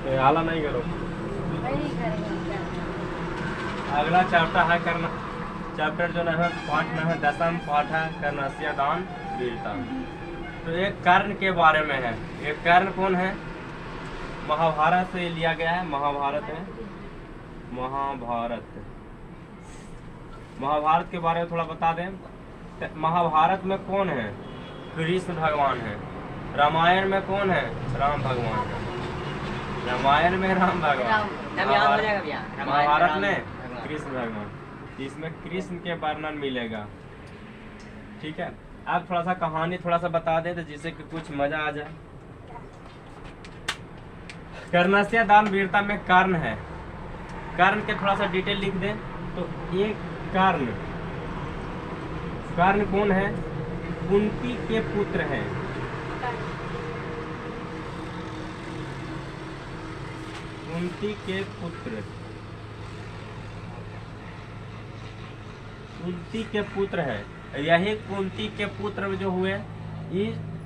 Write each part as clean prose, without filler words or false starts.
तो हाला नहीं करो। वही करेंगे क्या? अगला चैप्टर है करना, चैप्टर जो है पाठ में है, 10वां पाठ है कर्णस्य दान वीरता। तो एक कर्ण के बारे में है। एक कर्ण कौन है? महाभारत से लिया गया है। महाभारत है, महाभारत, महाभारत के बारे में थोड़ा बता दें। महाभारत में कौन है? कृष्ण भगवान है। रामायण में कौन है? राम भगवान है। रामायण में राम भगवान, महाभारत में कृष्ण भगवान। इसमें कृष्ण के वर्णन मिलेगा। ठीक है, आप थोड़ा सा कहानी थोड़ा सा बता दें तो जिससे कि कुछ मजा आ जाए। कर्णस्य दान वीरता में कर्ण है। कर्ण के थोड़ा सा डिटेल लिख दें तो एक कर्ण, कर्ण कौन है? कुंती के पुत्र हैं। कुंती के पुत्र, कुंती के पुत्र है। यही कुंती के पुत्र जो हुए, ये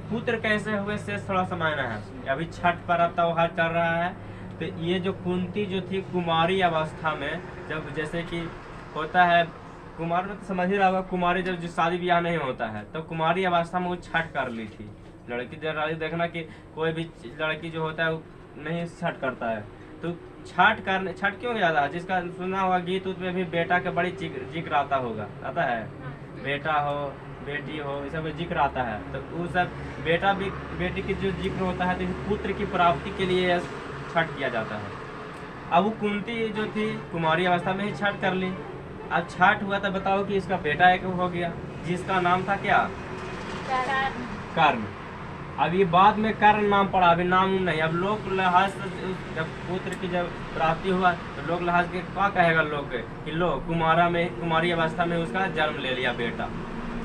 पुत्र कैसे हुए से थोड़ा सा मायना है। अभी छठ पर्व त्योहार चल रहा है, तो ये जो कुंती जो थी कुमारी अवस्था में, जब जैसे कि होता है कुमार में तो समझ ही रहा होगा, कुमारी जब जो शादी ब्याह नहीं होता है तो कुमारी अवस्था में वो छठ कर ली थी। लड़की जरा देखना कि कोई भी लड़की जो होता है वो नहीं छठ करता है, तो छठ करने, छठ क्यों याद है? जिसका सुना होगा गीत उत में भी बेटा के बड़ी जिक्र आता होगा, आता है, बेटा हो बेटी हो ये सब जिक्र आता है। तो वो सब बेटा भी बेटी की जो जिक्र होता है तो पुत्र की प्राप्ति के लिए छठ किया जाता है। अब वो कुंती जो थी कुमारी अवस्था में ही छठ कर ली। अब छठ हुआ तो बताओ कि इसका बेटा एक हो गया जिसका नाम था क्या? कर्ण। अब ये बाद में कर्ण नाम पड़ा, अभी नाम नहीं। अब लोग लिहाज से जब पुत्र की जब प्राप्ति हुआ तो लोग लिहाज के क्या कहेगा लोग कि लो कुमारा में, कुमारी अवस्था में उसका जन्म ले लिया बेटा,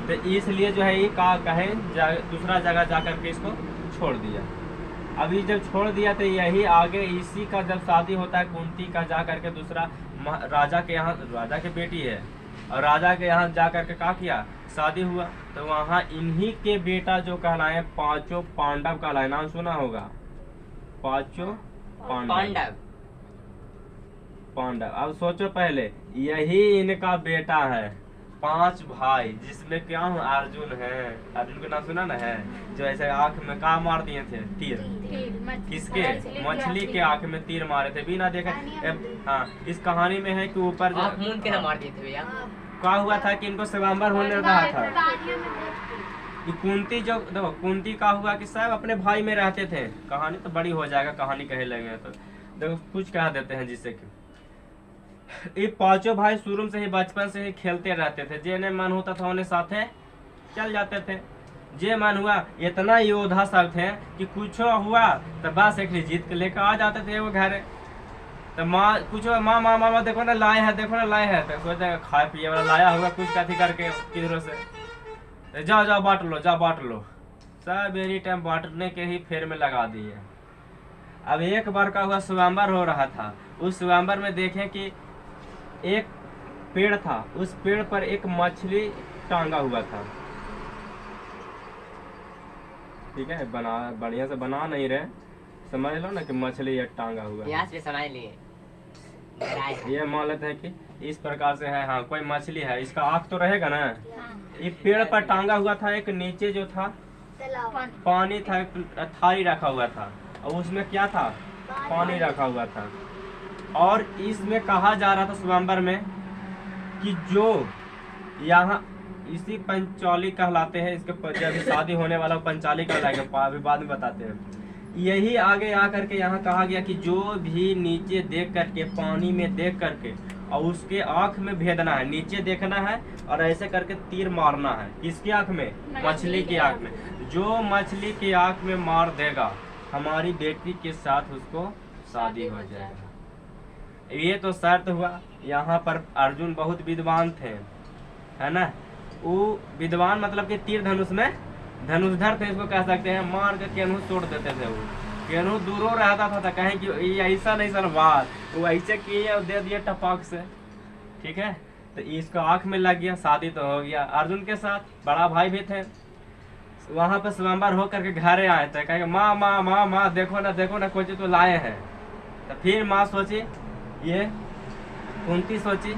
तो इसलिए जो है ये का कहे दूसरा जगह जा करके इसको छोड़ दिया। अभी जब छोड़ दिया तो यही आगे इसी का जब शादी होता है कुंती का जा करके दूसरा राजा के यहाँ, राजा की बेटी है और राजा के यहाँ जा करके क्या किया, शादी हुआ। तो वहाँ इन्हीं के बेटा जो कहलाए पांचों पांडव कहलाए, नाम सुना होगा, पांचों पांडव। पांडव, अब सोचो पहले, यही इनका बेटा है। 5 भाई जिसमें क्या हूँ, अर्जुन है। अर्जुन का नाम सुना ना है, जो ऐसे आंख में का मार दिए थे तीर, किसके? मछली के आंख में तीर मारे थे बिना देखे। हाँ, इस कहानी में है कि ऊपर के मार दिए थे भैया। क्या हुआ था कि इनको स्वयंवर होने रहा था। कि कुंती जो देखो, कुंती का हुआ कि सब अपने भाई में रहते थे। कहानी तो बड़ी हो जाएगा, कहानी कहे लगे तो देखो कुछ कह देते हैं जिससे कि ये पांचों भाई शुरू से ही बचपन से ही खेलते रहते थे। जे मन होता था उन्हें साथे चल जाते थे। जे मन हुआ, इतना योद्धा सब थे कि कुछ हुआ तो बस एक जीत के लेकर आ जाते थे वो घर। तो माँ कुछ माँ माँ मामा देखो ना लाए हैं, देखो ना लाए हैं, तो सोचा खाए पिए वाला लाया होगा कुछ कथी करके किधरों से, जाओ जाओ बांट लो, जाओ बांट लो। सब एनी टाइम बांटने के ही फेर में लगा दिए। अब एक बार का हुआ स्वयंवर हो रहा था। उस स्वयंवर में देखें कि एक पेड़ था, उस पेड़ पर एक मछली टांगा हुआ था। ठीक है, बना बढ़िया से बना नहीं रहे, समझ लो ना कि मछली ये टांगा हुआ यहाँ से समझ लिए। ये मान लेते हैं कि इस प्रकार से है। हाँ, कोई मछली है, इसका आँख तो रहेगा ना। ये पेड़ पर टांगा हुआ था। एक नीचे जो था पानी था, एक थाली रखा हुआ था और उसमें क्या था, पानी रखा हुआ था। और इसमें कहा जा रहा था स्वयंवर में कि जो यहाँ इसी पंचाली कहलाते हैं, इसके जब शादी होने वाला पंचाली कहलाएगा, अभी बाद में बताते हैं। यही आगे आकर के यहाँ कहा गया कि जो भी नीचे देख करके, पानी में देख करके और उसके आँख में भेदना है, नीचे देखना है और ऐसे करके तीर मारना है। किसकी आँख में? मछली की आँख में। जो मछली की आँख में मार देगा हमारी बेटी के साथ उसको शादी हो जाएगा। ये तो शर्त हुआ। यहाँ पर अर्जुन बहुत विद्वान थे, है ना। वो विद्वान मतलब कि तीर धनुष में धनुषधर थे, इसको कह सकते हैं। मार के केनहू तोड़ देते थे। वो केनहू दूरों रहता था, कहें कि ये ऐसा नहीं सर बात, वो ऐसे किए और दे दिए टपाक से। ठीक है, तो इसका आँख में लग गया, शादी तो हो गया। अर्जुन के साथ बड़ा भाई भी थे। वहाँ पे स्वयंवर होकर के घरे आए थे, कहेंगे माँ माँ माँ माँ देखो ना, देखो ना, कोई तो लाए हैं। तो फिर माँ सोची, ये कुंती सोची,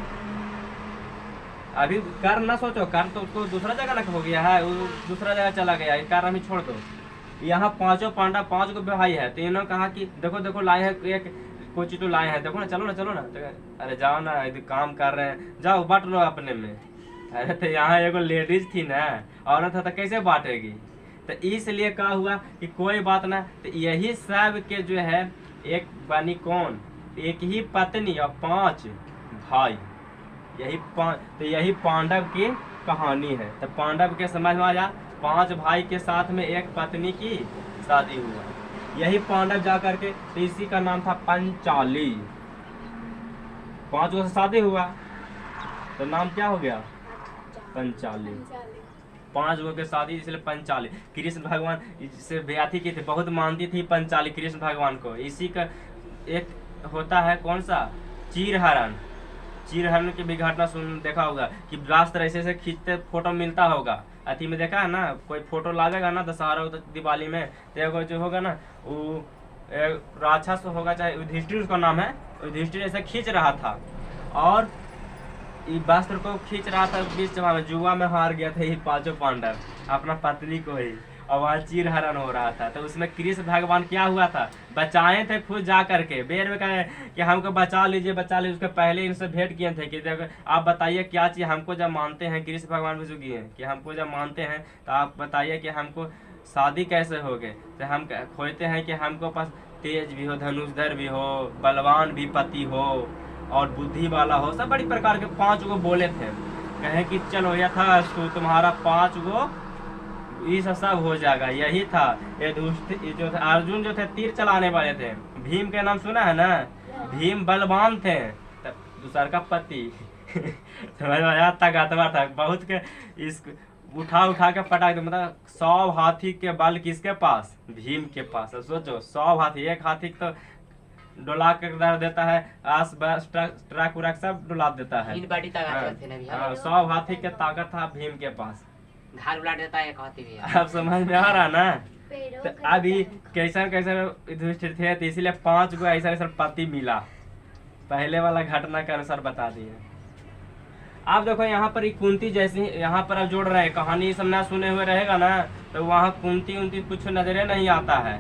अभी कर्ण ना सोचो, कर्ण तो उसको दूसरा जगह ना हो गया है, वो दूसरा जगह चला गया, ये कर्ण ही छोड़ दो। यहाँ पांचों पांडव 5 गो भाई है, तो इन्होंने कहा कि देखो देखो लाए हैं एक कोई चीज तो लाए हैं, देखो ना चलो ना चलो ना, तो अरे जाओ ना, यदि काम कर रहे हैं, जाओ बांट लो अपने में। अरे तो यहाँ एगो लेडीज थी ना, औरत है तो कैसे बांटेगी, तो इसलिए क्या हुआ कि कोई बात ना, तो यही सब के जो है एक बनी कौन, एक ही पत्नी और 5 भाई, यही तो यही पांडव की कहानी है। तो पांडव के समझ में आया, 5 भाई के साथ में एक पत्नी की शादी हुआ, यही पांडव जा करके, तो इसी का नाम था पंचाली। 5 गो से शादी हुआ तो नाम क्या हो गया, पंचाली। 5 गो के शादी इसलिए पंचाली। कृष्ण भगवान इससे ब्याथी की थी, बहुत मानती थी पंचाली कृष्ण भगवान को। इसी का एक होता है कौन सा, चीरहरण। चीरहरण की भी घटना सुन देखा होगा कि रास्ते ऐसे ऐसे खींचते फोटो मिलता होगा, अथी में देखा है ना, कोई फोटो लावेगा ना दशहरा दिवाली में, तो एगो जो होगा ना वो राक्षस होगा, चाहे युधिष्ठिर उसका नाम है, युधिष्ठिर ऐसे खींच रहा था और वस्त्र को खींच रहा था, बीच जमा में जुआ में हार गया था ये 5 पांडव अपना पत्नी को ही, और वहाँ चीरहरण हो रहा था। तो उसमें कृष्ण भगवान क्या हुआ था, बचाए थे खुद जा करके, बेर में कहे कि हमको बचा लीजिए बचा लीजिए। उसके पहले इनसे भेंट किए थे कि देखो आप बताइए क्या चीज़, हमको जब मानते हैं, कृष्ण भगवान भी चुकी हैं कि हमको जब मानते हैं तो आप बताइए कि हमको शादी कैसे हो गए। तो हम खोजते हैं कि हमको पास तेज भी हो, धनुषधर भी हो, बलवान भी पति हो और बुद्धि वाला हो, सब बड़ी प्रकार के 5 गो बोले थे। कहे कि चलो यथास्तु तुम्हारा 5 गो ये सब हो जाएगा। यही था ये जो थे अर्जुन जो थे तीर चलाने वाले थे, भीम के नाम सुना है ना, भीम बलवान थे, दूसर का पति समझ में आया, ताकतवर था बहुत के, इस उठा उठा के पटाख, मतलब 100 हाथी के बल किसके पास, भीम के पास। सोचो 100 हाथी, एक हाथी तो डोला कर दर देता है, आस पास ट्रक उरक सब डुला देता है। 100 हाथी के ताकत था भीम के पास, धार उलाट देता है कहती भी। आप समझ में आ रहा ना। तो अभी कैसा कैसा युधिष्ठिर थे, तो इसीलिए 5 गो ऐसा ऐसा पति मिला, पहले वाला घटना के अनुसार बता दिए। आप देखो यहाँ पर कुंती जैसी, यहाँ पर आप जोड़ रहे हैं, कहानी सब ना सुने हुए रहेगा ना, तो वहाँ कुंती उनती कुछ नजरे नहीं आता है,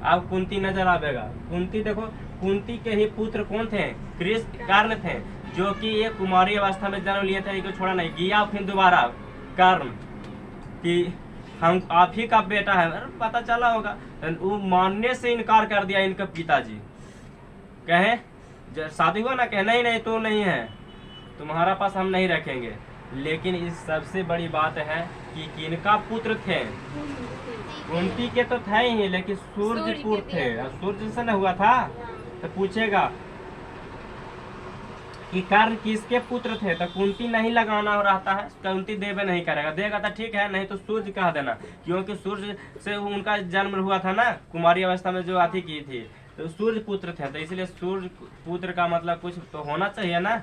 अब कुंती नजर आवेगा। कुंती देखो, कुंती के ही पुत्र कौन थे, कृष्ण कर्ण थे, जो कि ये कुमारी अवस्था में जन्म लिए थे, इनको छोड़ा नहीं गया। फिर दोबारा कर्ण कि हम आप ही का बेटा है, पता चला होगा, वो मानने से इनकार कर दिया इनके पिताजी। कहे शादी हुआ ना, कहे नहीं नहीं तो नहीं है, तुम्हारा पास हम नहीं रखेंगे। लेकिन इस सबसे बड़ी बात है कि किनका पुत्र थे, कुंती के तो थे ही, लेकिन सूर्यपुर थे, सूर्य से न हुआ था। तो पूछेगा कि कर्ण किसके पुत्र थे, तो कुंती नहीं लगाना हो रहता है, कुंती देवे नहीं करेगा, देगा तो ठीक है, नहीं तो सूर्य कह देना, क्योंकि सूर्य से उनका जन्म हुआ था ना, कुमारी अवस्था में जो आती की थी, तो सूर्य पुत्र थे, तो इसलिए सूर्य पुत्र का मतलब कुछ तो होना चाहिए ना,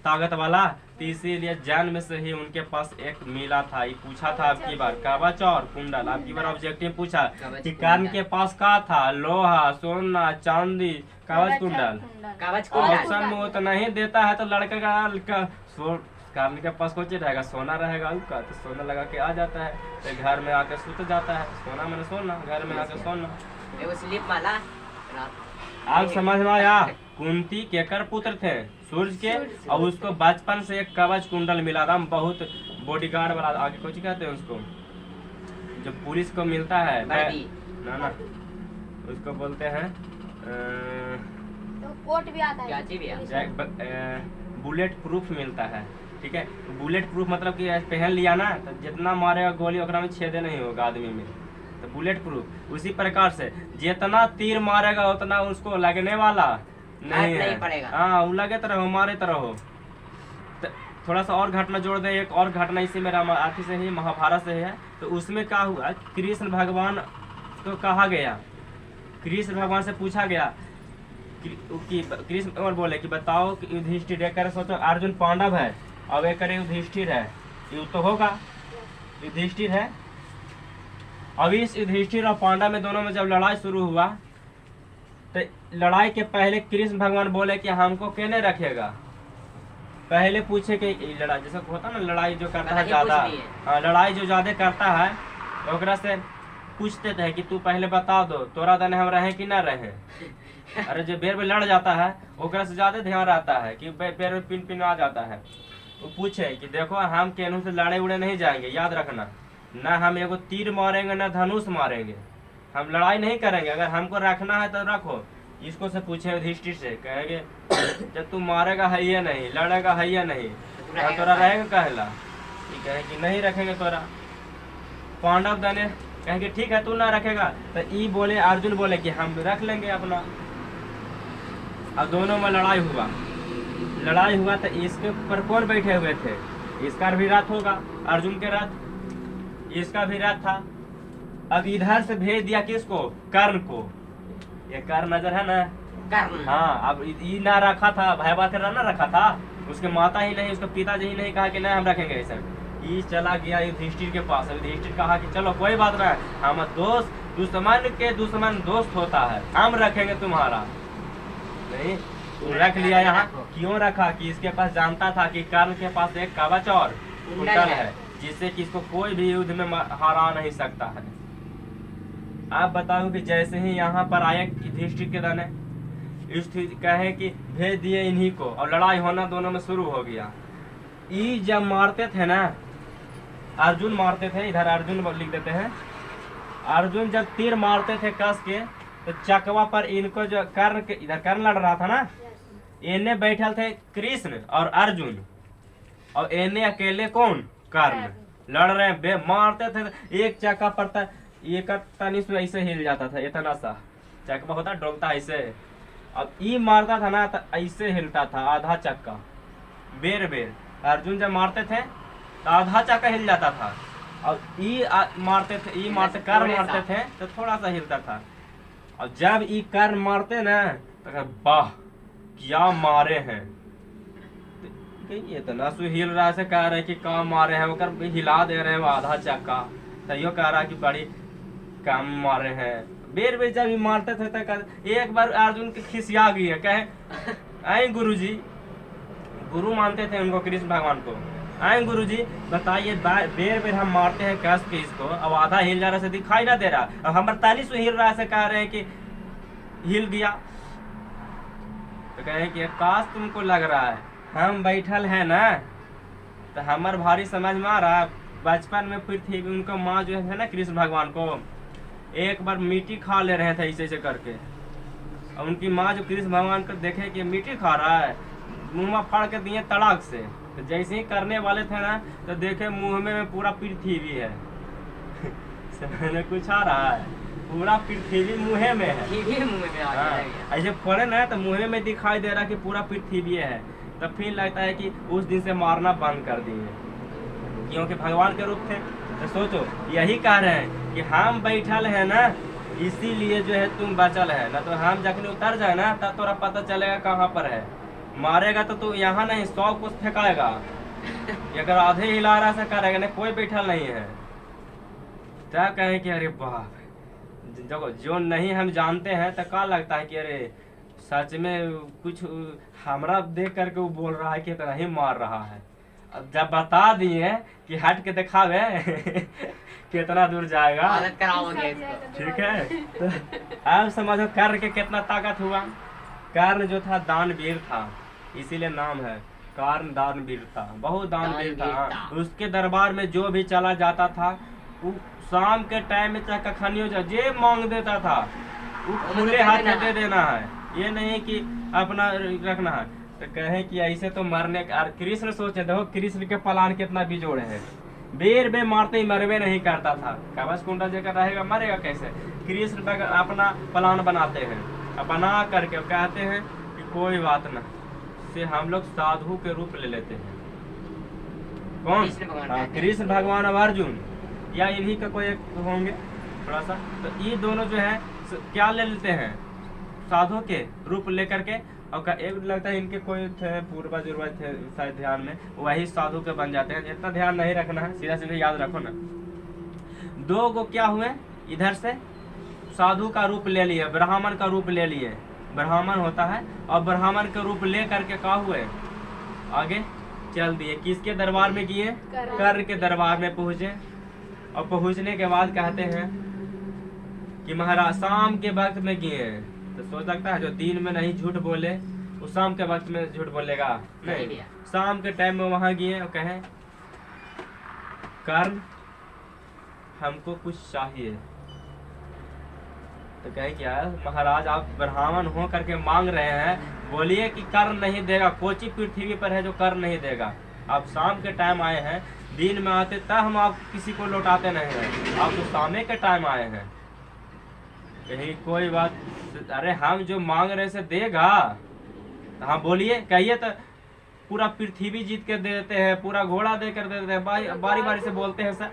ताकत वाला। तो इसीलिए जन्म से ही उनके पास एक मिला था। ये पूछा था आपकी बार कवच और कुंडल, आपकी बार ऑब्जेक्टिव पूछा कि कर्ण के पास क्या था, लोहा, सोना, चांदी, कवच कुंडल। ऑप्शन में वो तो नहीं देता है, तो लड़के का कर्ण के पास कुछ रहेगा, सोना रहेगा उसका, तो सोना लगा के आ जाता है, तो घर में आके सुत जाता है, सोना मैंने सोना, घर में आके सोना। स्लिप वाला आप समझ में आया। कुंती केकर पुत्र थे, सूर्य के, और उसको बचपन से एक कवच कुंडल मिला था, बहुत बॉडीगार्ड वाला, आगे कुछ कहते हैं उसको, जो पुलिस को मिलता है ना ना, उसको बोलते हैं तो कोट भी आता है, बुलेट प्रूफ मिलता है, ठीक है। बुलेट प्रूफ मतलब कि पहन लिया ना, तो जितना मारेगा गोली ओकरा में छेदे नहीं होगा आदमी में, तो बुलेट प्रूफ। उसी प्रकार से जितना तीर मारेगा उतना उसको लगने वाला नहीं पड़ेगा। हाँ, वो लगे तो रहो, मारे तो रहो। तो थोड़ा सा और घटना जोड़ दे, एक और घटना इसी में रामायण से ही, महाभारत से है। तो उसमें क्या हुआ, कृष्ण भगवान को कहा गया, कृष्ण भगवान से पूछा गया कि कृष्ण और बोले कि बताओ कि युधिष्ठिर एक सोचो, अर्जुन पांडव है और एक युधिष्ठिर है, ये तो होगा युधिष्ठिर है। अब इस युधिष्ठिर और पांडव में दोनों में जब लड़ाई शुरू हुआ, तो लड़ाई के पहले कृष्ण भगवान बोले कि हमको केने रखेगा, पहले पूछे कि लड़ाई जैसे होता ना, लड़ाई जो करता है ज्यादा, हाँ लड़ाई जो ज्यादा करता है ओकरा से पूछते थे कि तू पहले बता दो तोरा दने हम रहे कि ना रहे। अरे जो बेर में लड़ जाता है ओकरा से ज्यादा ध्यान रहता है कि बेर में पिन पिन आ जाता है। वो पूछे कि देखो हम केनू से लड़े उड़े नहीं जाएंगे, याद रखना, ना हम एगो तीर मारेंगे ना धनुष मारेंगे, हम लड़ाई नहीं करेंगे, अगर हमको रखना है तो रखो। इसको से पूछे युधिष्ठिर से, कहेंगे जब तू मारेगा है या नहीं, लड़ेगा है या नहीं, तोरा रहेगा कहला, ठीक है कि नहीं रखेंगे तोरा। पांडव दने कहेंगे ठीक है तू ना रखेगा, तो ई बोले अर्जुन बोले कि हम रख लेंगे अपना। अब दोनों में लड़ाई हुआ तो इसके ऊपर कौन बैठे हुए थे, इसका भी रथ होगा, अर्जुन के रथ, इसका भी रथ था। अब इधर से भेज दिया किसको, कर्ण को, ये कर्ण नजर है ना, कर्ण, हाँ अब ई ना रखा था, भैया के ना रखा था, उसके माता ही नहीं उसके पिताजी ही नहीं कहा कि नहीं हम रखेंगे ऐसा। ये चला गया युधिष्ठिर के पास, युधिष्ठिर कहा कि चलो कोई बात ना, हम दोस्त दुश्मन के दुश्मन दोस्त होता है, हम रखेंगे तुम्हारा। नहीं रख लिया यहाँ, क्यों रखा कि इसके पास जानता था कि कर्ण के पास एक कवच और कुंडल है जिससे कि इसको कोई भी युद्ध में हरा नहीं सकता है। आप बताओ कि जैसे ही यहाँ पर आए युधिष्ठिर के दने कहे कि भेज दिए इन्हीं को, और लड़ाई होना दोनों में शुरू हो गया। ये जब मारते थे ना, अर्जुन मारते थे, इधर अर्जुन लिख देते हैं, अर्जुन जब तीर मारते थे कस के, तो चकवा पर इनको जो कर्ण के इधर कर्ण लड़ रहा था ना, इन्हें बैठल थे कृष्ण और अर्जुन, और इन्हें अकेले कौन, कर्ण लड़ रहे हैं, मारते थे। एक चक्का पड़ता एक तनी से ऐसे हिल जाता था, इतना सा चक्का होता डोलता ऐसे, अब ई मारता था ना तो ऐसे हिलता था आधा चक्का, बेर बेर अर्जुन जब मारते थे तो आधा चक्का हिल जाता था, और ई मारते कर्ण मारते थे तो थोड़ा सा हिलता था। और जब ई कर्ण मारते ना तो वाह क्या मारे हैं, इतना सु हिल रहा से कह रहे कि काम मारे हैं, वो हिला दे रहे हैं आधा चक्का, तैयो कह रहा कि बड़ी काम मारे हैं। बेर बेर जब मारते थे तो एक बार अर्जुन की खिसिया गई है, कहे आए गुरुजी, गुरु मानते थे उनको कृष्ण भगवान को, आए गुरुजी बताइए बेर बेर हम मारते हैं कस के इसको, अब आधा हिल जा रहा से दिखाई ना दे रहा, अब हमारे 43 हिल रहा से कह रहे हैं कि हिल गया। तो कहे कि काश तुमको लग रहा है हम बैठल है ना, तो हमार भारी समझ में आ रहा है। बचपन में पृथ्वी उनको माँ जो है ना कृष्ण भगवान को एक बार मिट्टी खा ले रहे थे ऐसे करके, और उनकी माँ जो कृष्ण भगवान को देखे कि मिट्टी खा रहा है, मुँह में फाड़ के दिए तड़ाक से, तो जैसे ही करने वाले थे ना तो देखे मुँह में पूरा पृथ्वी है समझ में कुछ आ रहा है, पूरा पृथ्वी मुँह में है, ऐसे फोड़े ना तो मुँह में दिखाई दे रहा कि पूरा पृथ्वी है। तो फिर लगता है कि उस दिन से मारना बंद कर दिए, क्योंकि भगवान के रूप थे। तो सोचो यही कह रहे हैं कि हम बैठल है ना इसीलिए जो है तुम बचल है, ना तो हम जखनी उतर जाए ना तब तोरा पता चलेगा कहाँ पर है, मारेगा तो तू यहाँ नहीं 100 कुछ फेंकाएगा, अगर आधे हिला रहा से करेगा ना कोई बैठल नहीं है। क्या कहें कि अरे बाप, देखो जो नहीं हम जानते हैं तो क्या लगता है कि अरे सच में कुछ हमरा देख करके वो बोल रहा है कि इतना ही मार रहा है। अब जब बता दिए कि हट के दिखावे कितना दूर जाएगा, ठीक है। तो अब समझो कर्ण के कितना ताकत हुआ। कर्ण जो था दानवीर था, इसीलिए नाम है कर्ण, दानवीर था, बहुत दानवीर था। उसके दरबार में जो भी चला जाता था वो शाम के टाइम में चाहे कखनियो जे मांग देता था वो खुले हाथ में दे देना है, ये नहीं कि अपना रखना है। तो कहे कि ऐसे तो मरने का, कृष्ण सोचे देखो कृष्ण के प्लान कितना बिजोड़ है, बेर बे मारते ही मरवे नहीं करता था, कवच कुंडल जगह रहेगा मरेगा कैसे। कृष्ण अपना प्लान बनाते हैं, बना करके कहते हैं कि कोई बात ना, से हम लोग साधु के रूप ले लेते हैं। कौन? कृष्ण भगवान और अर्जुन, या इन्हीं का कोई एक होंगे थोड़ा सा। तो ये दोनों जो है क्या ले लेते हैं, साधु के रूप लेकर के, और एक लगता है इनके कोई थे पूर्वज थे शायद ध्यान में, वही साधु के बन जाते हैं। इतना ध्यान नहीं रखना है, सीधा सीधा याद रखो ना। 2 गो क्या हुए इधर से साधु का रूप ले लिए, ब्राह्मण का रूप ले लिए, ब्राह्मण होता है, और ब्राह्मण का रूप ले करके क्या हुए, आगे चल दिए। किसके दरबार में किए, कर के दरबार में पहुंचे। और पहुंचने के बाद कहते हैं कि महाराज शाम के वक्त में किए। तो सोच सकता है जो दिन में नहीं झूठ बोले वो शाम के वक्त में झूठ बोलेगा नहीं। शाम के टाइम में वहां गए और कहे कर्ण हमको कुछ चाहिए। तो कहे क्या महाराज आप ब्राह्मण हो करके मांग रहे हैं, बोलिए कि कर्ण नहीं देगा। कोची पृथ्वी पर है जो कर्ण नहीं देगा। आप शाम के टाइम आए हैं, दिन में आते तब हम आप किसी को लौटाते नहीं हैं, आप तो शाम के टाइम आए हैं। कहीं कोई बात, अरे हम जो मांग रहे से देगा। हाँ बोलिए, कहिए तो पूरा पृथ्वी जीत के दे देते हैं, पूरा घोड़ा दे कर दे देते हैं। बारी बारी से बोलते हैं सर,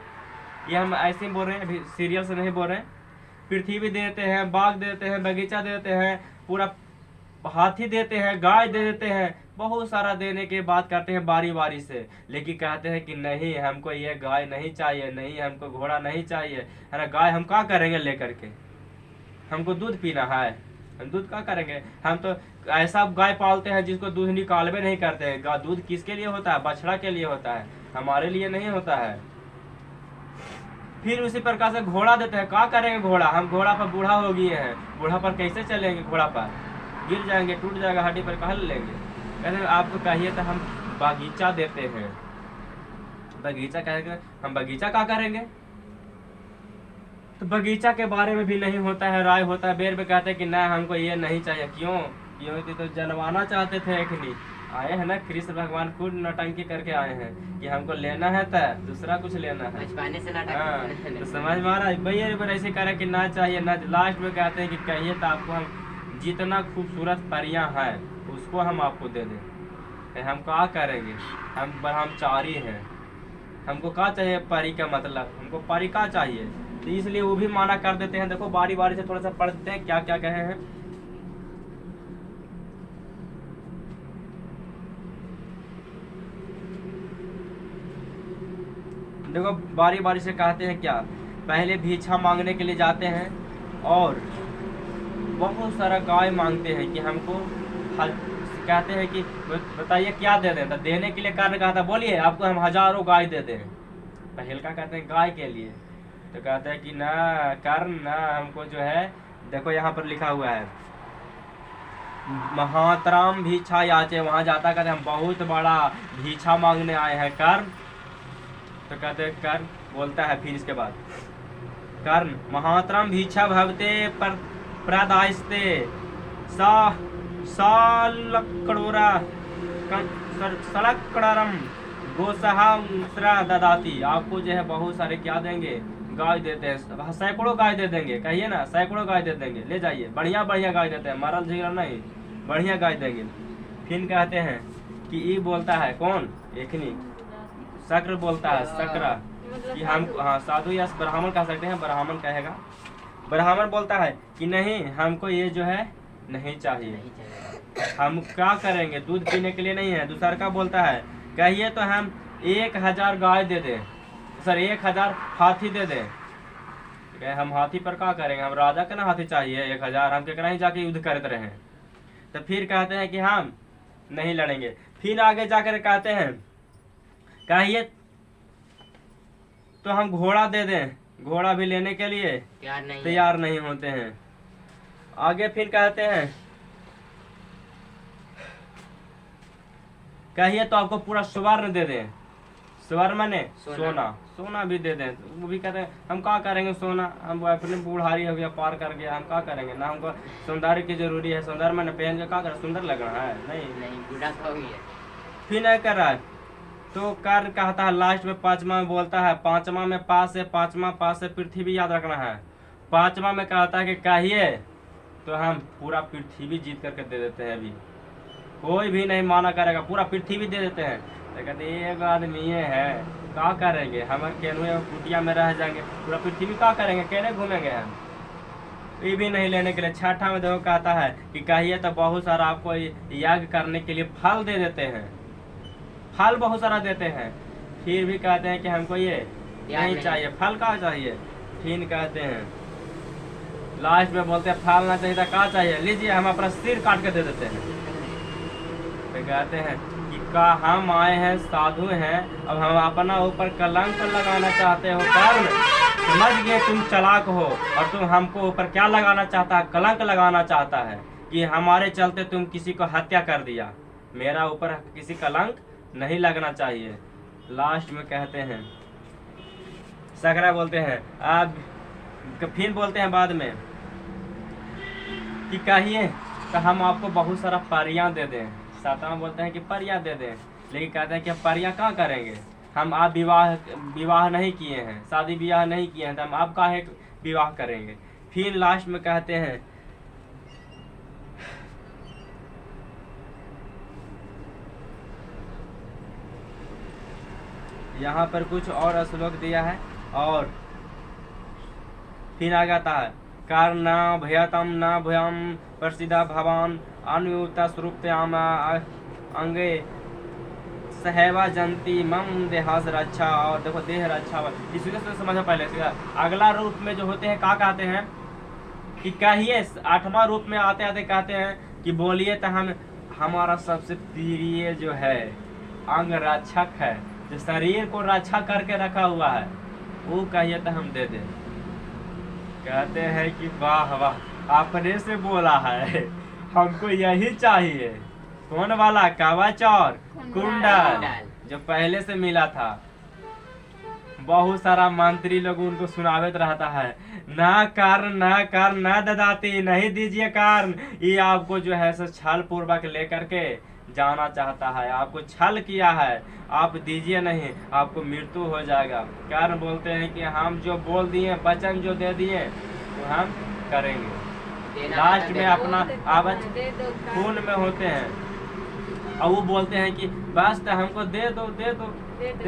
ये हम ऐसे ही बोल रहे हैं, अभी सीरियल से नहीं बोल रहे हैं। पृथ्वी दे देते हैं, बाग दे देते हैं, बगीचा दे देते हैं, पूरा हाथी देते हैं, गाय दे देते हैं, बहुत सारा देने के बाद कहते हैं बारी बारी से। लेकिन कहते हैं कि नहीं हमको ये गाय नहीं चाहिए, नहीं हमको घोड़ा नहीं चाहिए, है ना। गाय हम क्या करेंगे लेकर के, हमको दूध पीना है, हम दूध क्या करेंगे। हम तो ऐसा गाय पालते हैं जिसको दूध निकालवे नहीं करते हैं। दूध किसके लिए होता है, बछड़ा के लिए होता है, हमारे लिए नहीं होता है। फिर उसी प्रकार से घोड़ा देते हैं, क्या करेंगे घोड़ा, हम घोड़ा पर बूढ़ा हो गए हैं, बूढ़ा पर कैसे चलेंगे, घोड़ा पर गिर जाएंगे, टूट जाएगा, हड्डी पर कहाँ लेंगे। कहते हैं आपको कहिए तो हम बगीचा देते हैं। बगीचा कहेंगे, हम बगीचा क्या करेंगे। तो बगीचा के बारे में भी नहीं होता है, राय होता है। बेर में कहते हैं कि ना हमको ये नहीं चाहिए। क्यों तो जनवाना चाहते थे। एक नहीं आए हैं ना, कृष्ण भगवान खुद नौटंकी करके आए हैं कि हमको लेना है तो दूसरा कुछ लेना है। हाँ, तो समझ में आ रहा है भैया, ऐसे करे कि ना चाहिए ना। लास्ट में कहते हैं कि कहिए तो आपको हम जितना खूबसूरत परियां हैं उसको हम आपको दे दें। हम क्या करेंगे, हम ब्रह्मचारी हैं, हमको क्या चाहिए परी का मतलब, हमको परी का चाहिए। तो इसलिए वो भी माना कर देते हैं। देखो बारी बारी से थोड़ा सा पढ़ देते हैं क्या क्या कहे हैं। देखो बारी बारी से कहते हैं क्या, पहले भिक्षा मांगने के लिए जाते हैं और बहुत सारा गाय मांगते हैं कि हमको कहते हैं कि बताइए क्या दे दें। तो देने के लिए कारण कहा था, बोलिए आपको हम हजारों गाय दे दें। पहले का कहते हैं गाय के लिए। तो कहते हैं कि ना कर्ण ना, हमको जो है देखो यहाँ पर लिखा हुआ है महातराम भिक्षा याचे। वहां जाता कहते हम बहुत बड़ा भिक्षा मांगने आए हैं कर्ण। तो कहते हैं कर्ण बोलता है फिर इसके बाद, कर्ण महातराम भिक्षा भवते पर प्रदायस्ते सालकड़ोरा सड़कड़रम गोसहा ददाती। आपको जो है बहुत सारे क्या देंगे, गाय देते हैं, सैकड़ों गाय दे देंगे। कहिए ना सैकड़ों गाय दे देंगे, ले जाइए, बढ़िया बढ़िया गाय देते हैं, मरल झिगड़ा नहीं, बढ़िया गाय देंगे। फिर कहते हैं कि ये बोलता है कौन, एकनी शक्र बोलता है, शक्र कि हम, हाँ साधु या ब्राह्मण कह सकते हैं, ब्राह्मण कहेगा। ब्राह्मण बोलता है कि नहीं हमको ये जो है नहीं चाहिए, हम क्या करेंगे, दूध पीने के लिए नहीं है। दूसरा का बोलता है कहिए तो हम 1000 गाय दे दें, सर 1000 हाथी दे दें। हम हाथी पर क्या करेंगे, हम राजा का ना हाथी चाहिए 1000, हम केकरा ही जाके युद्ध करते रहे। तो फिर कहते हैं कि हम नहीं लड़ेंगे। फिर आगे जाकर कहते हैं कहिए तो हम घोड़ा दे दें, घोड़ा भी लेने के लिए तैयार नहीं होते हैं। आगे फिर कहते हैं कहिए तो आपको पूरा स्वर्ण दे दें, स्वर्ण माने सोना, सोना भी दे दें। वो भी कहते हैं हम क्या करेंगे सोना, हम अपने बुढ़ारी हो गया, पार कर गया, हम क्या करेंगे ना, हमको सौंदर्य की जरूरी है, सौंदर्य मैंने पहन के क्या कर सुंदर लगना है, नहीं बूढ़ा हो गया। फिर नहीं कर रहा है। तो कार्य कहता है लास्ट में 5वां में बोलता है, 5वां में पास है, 5वां पास से पृथ्वी याद रखना है। 5वां में कहता है कि कहिए तो हम पूरा पृथ्वी जीत करके दे देते हैं। अभी कोई भी नहीं माना करेगा, पूरा पृथ्वी दे देते हैं। तो कहते एक आदमी ये है क्या करेंगे, हम केनुए कुटिया में रह जाएंगे, पूरा पृथ्वी क्या करेंगे, कहने घूमेंगे हम, ये भी नहीं लेने के लिए। 6ठा में देखो कहता है कि कहिए तो बहुत सारा आपको याग करने के लिए फल दे देते हैं, फल बहुत सारा देते हैं। फिर भी कहते हैं कि हमको ये नहीं चाहिए, फल का चाहिए। फिर कहते हैं लास्ट में बोलते हैं फालना चाहिए था, क्या चाहिए, लीजिए हम अपना सिर काट के दे देते हैं। तो कहते हैं कि का हम आए हैं साधु हैं, अब हम अपना ऊपर कलंक लगाना चाहते हो कर्म, समझ गए तुम चालाक हो, और तुम हमको ऊपर क्या लगाना चाहता है, कलंक लगाना चाहता है कि हमारे चलते तुम किसी को हत्या कर दिया। मेरा ऊपर किसी कलंक नहीं लगना चाहिए। लास्ट में कहते हैं सकरा बोलते हैं अब फिर बोलते हैं बाद में कि कहिए तो हम आपको बहुत सारा परियां दे दें। सातवां बोलते हैं कि परियां दे दें, लेकिन कहते हैं कि परियां क्या करेंगे, हम आप विवाह नहीं किए हैं, शादी ब्याह नहीं किए हैं, तो हम आप काहे विवाह करेंगे। फिर लास्ट में कहते हैं यहाँ पर कुछ और श्लोक दिया है, और फिर आ जाता है कारण भयतम न भयम प्रसिद्ध भवान अनुयुक्त स्वरूप अंगे सहवा जंती मम देहास रक्षा। और देखो देह रक्षा इसलिए से समझो पहले से। अगला रूप में जो होते हैं क्या कहते हैं कि कहिए, आठवां रूप में आते आते कहते हैं कि बोलिए तो हम हमारा सबसे प्रिय जो है अंग रक्षक है, जो शरीर को रक्षा करके रखा हुआ है, वो कहिए तो हम दे दें। कहते हैं कि वाह वाह आपने से बोला है, हमको यही चाहिए। कौन वाला, कवच और कुंडल जो पहले से मिला था। बहुत सारा मंत्री लोग उनको सुनावित रहता है, ना कारण न ददाती, नहीं दीजिए कारण, ये आपको जो है सो छल पूर्वक लेकर के जाना चाहता है, आपको छल किया है, आप दीजिए नहीं, आपको मृत्यु हो जाएगा। कारण बोलते हैं कि हम जो बोल दिए, वचन जो दे दिए वो हम करेंगे। लास्ट में अपना आवाज खून में होते हैं, और वो बोलते हैं कि बस तो हमको दे दो दे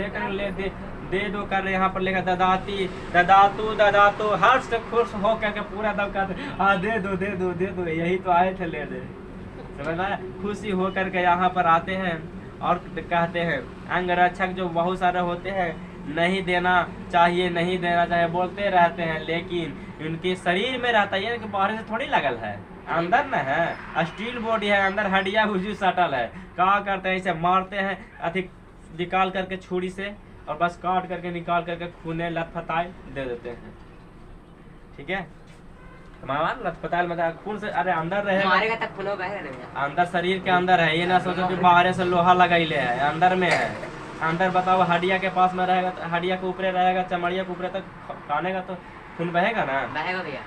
कर ले दे दो कर यहाँ पर लेकर ददाती ददातू हर्ष से खुश हो करके पूरा दम कहते हाँ दे दो, यही तो आए थे ले दे। समझ में खुशी हो करके यहाँ पर आते हैं और कहते हैं अंग रक्षक जो बहुत सारे होते हैं, नहीं देना चाहिए बोलते रहते हैं, लेकिन उनके शरीर में रहता है कि बाहर से थोड़ी लगल है, अंदर न है, स्टील बॉडी है, अंदर हड्डियां हुजू सटल है। क्या करते हैं, इसे मारते हैं अधिक निकाल करके छुरी से, और बस काट करके निकाल करके खूने लथपथाए दे देते हैं। ठीक है, लथपथाए मतलब खून से, अरे अंदर रहेगा तक खून अंदर शरीर के अंदर है, ये ना सोचो कि बाहर से लोहा लगाइले है, अंदर में है। अंदर बताओ हड्डिया के पास में रहेगा, हड्डिया के ऊपर रहेगा, चमड़िया के ऊपर तक कानेगा तो खून बहेगा ना, बहेगा भैया।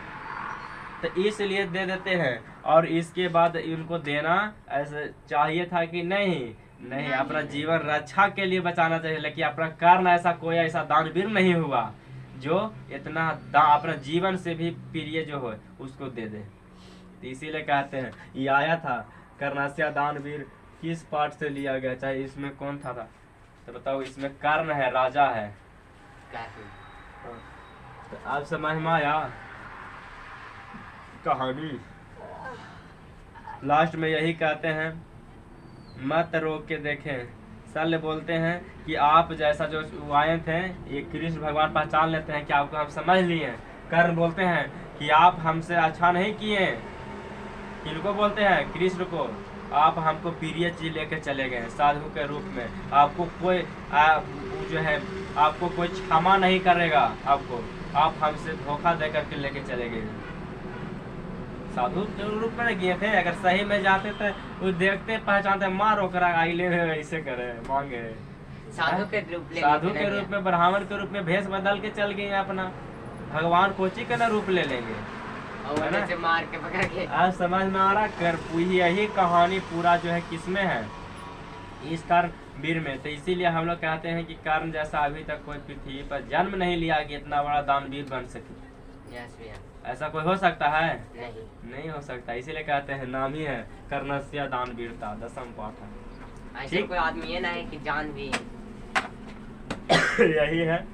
तो इसलिए दे देते हैं। और इसके बाद इनको देना ऐसे चाहिए था कि नहीं अपना जीवन रक्षा के लिए बचाना चाहिए, लेकिन अपना कारण ऐसा कोई ऐसा दानवीर नहीं हुआ जो इतना अपना जीवन से भी प्रिय जो हो उसको दे दे। तो इसीलिए कहते हैं ये आया था कर्णास्या दानवीर किस पार्ट से लिया गया, चाहे इसमें कौन था तो बताओ। इसमें कर्ण है, राजा है। तो आप समझ में आया कहानी। लास्ट में यही कहते हैं मत रोक के देखें। शल्य बोलते हैं कि आप जैसा जो आए थे ये कृष्ण भगवान पहचान लेते हैं कि आपको हम समझ लिए। कर्ण बोलते हैं कि आप हमसे अच्छा नहीं किए। किनको बोलते हैं? कृष्ण को। आप हमको प्रिय चीज लेके चले गए साधु के रूप में, आपको कोई जो है आपको कोई क्षमा नहीं करेगा, आपको आप हमसे धोखा दे करके लेके चले गए। साधु के रूप में गए थे, अगर सही में जाते थे वो देखते पहचानते मारो करा आइले ऐसे करे मांगे। साधु के रूप में ब्राह्मण के रूप में भेष बदल के चल गए अपना। भगवान कोची का ना रूप ले लेंगे और से मार के पकड़ के। आज समझ में आ रहा कर यही कहानी पूरा जो है किसमें है, इस कर्ण वीर में। तो इसीलिए हम लोग कहते हैं कि कर्ण जैसा अभी तक कोई पृथ्वी पर जन्म नहीं लिया कि इतना बड़ा दानवीर बन सके। ऐसा कोई हो सकता है? नहीं हो सकता। इसीलिए कहते हैं नाम ही है कर्णस्य दानवीरता, 10वीं पाठ है। ऐसे कोई आदमी ये ना है कि जान भी यही है।